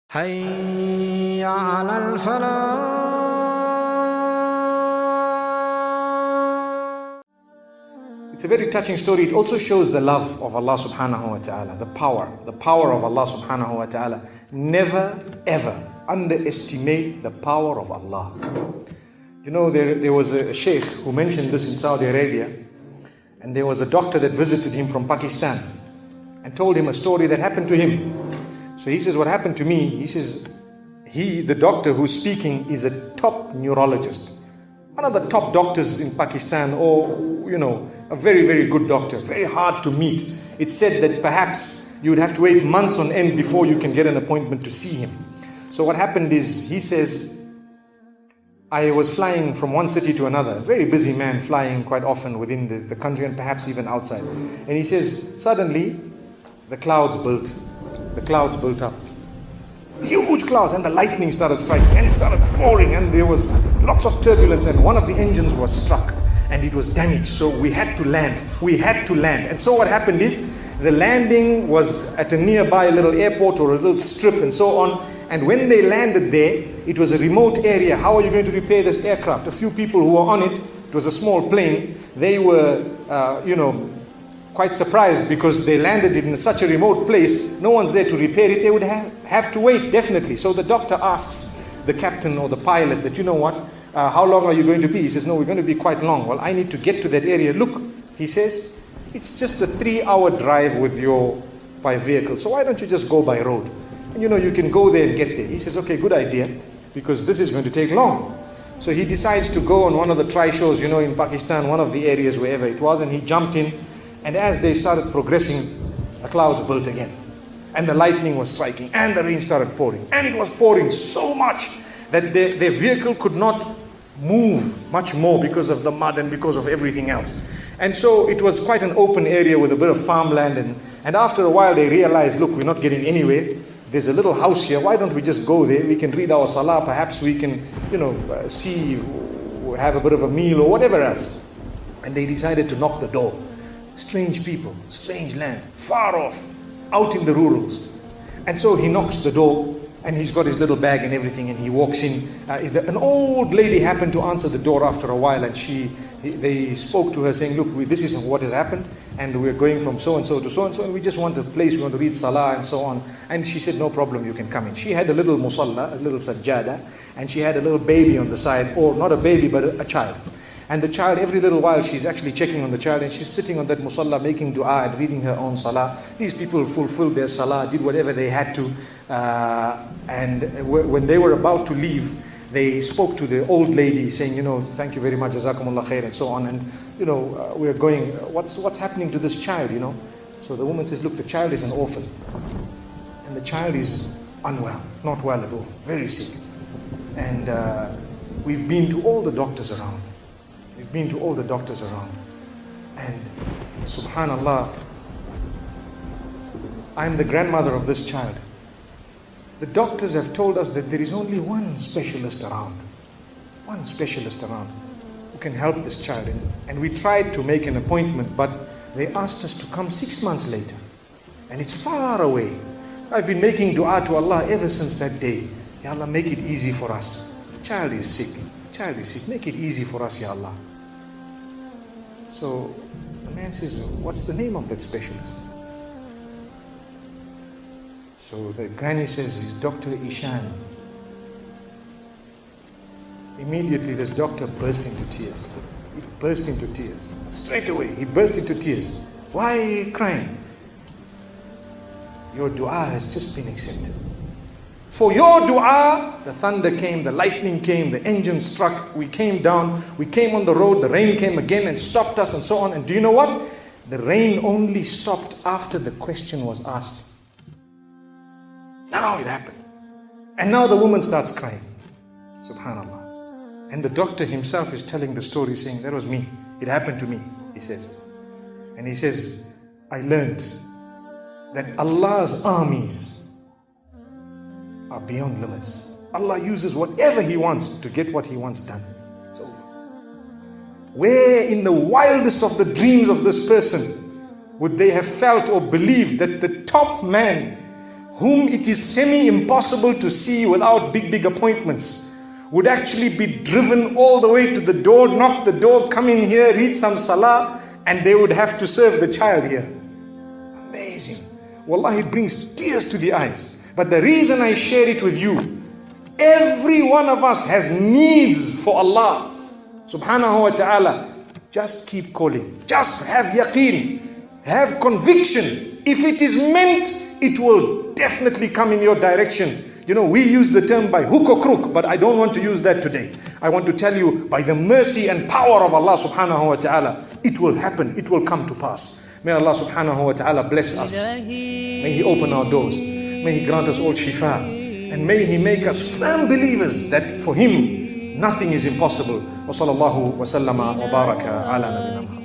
حي على الفلاح. It's a very touching story. It also shows the love of Allah subhanahu wa ta'ala, the power of Allah subhanahu wa ta'ala. Never ever underestimate the power of Allah. You know, there was a sheikh who mentioned this in Saudi Arabia, and there was a doctor that visited him from Pakistan and told him a story that happened to him. So he says, what happened to me? He says, the doctor who's speaking is a top neurologist, one of the top doctors in Pakistan, or, you know, a very, very good doctor, very hard to meet. It's said that perhaps you would have to wait months on end before you can get an appointment to see him. So what happened is, he says, I was flying from one city to another, a very busy man, flying quite often within the country and perhaps even outside. And he says, suddenly the clouds built up. Huge clouds, and the lightning started striking, and it started pouring, and there was lots of turbulence, and one of the engines was struck and it was damaged. So we had to land. And so what happened is, the landing was at a nearby little airport or a little strip and so on. And when they landed there, it was a remote area. How are you going to repair this aircraft? A few people who were on it was a small plane. They were, quite surprised because they landed it in such a remote place. No one's there to repair it. They would have to wait, definitely. So the doctor asks the captain or the pilot that, you know what, how long are you going to be? He says, no, we're going to be quite long. Well, I need to get to that area. Look, he says, it's just a 3-hour drive by vehicle. So why don't you just go by road? And you can go there and get there. He says, okay, good idea, because this is going to take long. So he decides to go on one of the try-shows, in Pakistan, one of the areas, wherever it was, and he jumped in. And as they started progressing, the clouds built again. And the lightning was striking, and the rain started pouring. And it was pouring so much that their vehicle could not move much more because of the mud and because of everything else. And so it was quite an open area with a bit of farmland. And after a while they realized, look, we're not getting anywhere. There's a little house here. Why don't we just go there? We can read our salah. Perhaps we can, see, have a bit of a meal or whatever else. And they decided to knock the door. Strange people, strange land, far off, out in the rurals. And so he knocks the door, and he's got his little bag and everything, and he walks in. An old lady happened to answer the door after a while, and they spoke to her saying, look, this is what has happened, and we're going from so-and-so to so-and-so, and we just want a place, we want to read salah and so on. And she said, no problem, you can come in. She had a little musalla, a little sajjada, and she had a little baby on the side, or not a baby, but a child. And the child, every little while, she's actually checking on the child, and she's sitting on that musalla, making dua and reading her own salah. These people fulfilled their salah, did whatever they had to. And when they were about to leave, they spoke to the old lady saying, thank you very much, jazakumullah khair, and so on. And, we're going, what's happening to this child, So the woman says, look, the child is an orphan. And the child is unwell, not well at all, very sick. And we've been to all the doctors around. And subhanallah, I'm the grandmother of this child. The doctors have told us that there is only one specialist around who can help this child. And we tried to make an appointment, but they asked us to come 6 months later. And it's far away. I've been making dua to Allah ever since that day. Ya Allah, make it easy for us. The child is sick. Make it easy for us, Ya Allah. So the man says, what's the name of that specialist? So the granny says, he's Dr. Ishan. Immediately this doctor burst into tears. Straight away, he burst into tears. Why are you crying? Your dua has just been accepted. For your dua, the thunder came, the lightning came, the engine struck, we came down, we came on the road, the rain came again and stopped us and so on. And do you know what? The rain only stopped after the question was asked. Now it happened. And now the woman starts crying. Subhanallah. And the doctor himself is telling the story, saying, that was me. It happened to me, he says. And he says, I learned that Allah's armies are beyond limits. Allah uses whatever He wants to get what He wants done. It's over. Where in the wildest of the dreams of this person, would they have felt or believed that the top man, whom it is semi-impossible to see without big appointments, would actually be driven all the way to the door, knock the door, come in here, read some salah, and they would have to serve the child here. Amazing. Wallahi, it brings tears to the eyes. But the reason I share it with you, every one of us has needs for Allah subhanahu wa ta'ala. Just keep calling. Just have yaqeen. Have conviction. If it is meant, it will definitely come in your direction. You know, we use the term by hook or crook, but I don't want to use that today. I want to tell you, by the mercy and power of Allah subhanahu wa ta'ala, it will happen, it will come to pass. May Allah subhanahu wa ta'ala bless us. May He open our doors. May He grant us all shifa. And may He make us firm believers that for Him, nothing is impossible. Wa sallallahu wa sallama wa baraka ala nabina Muhammad.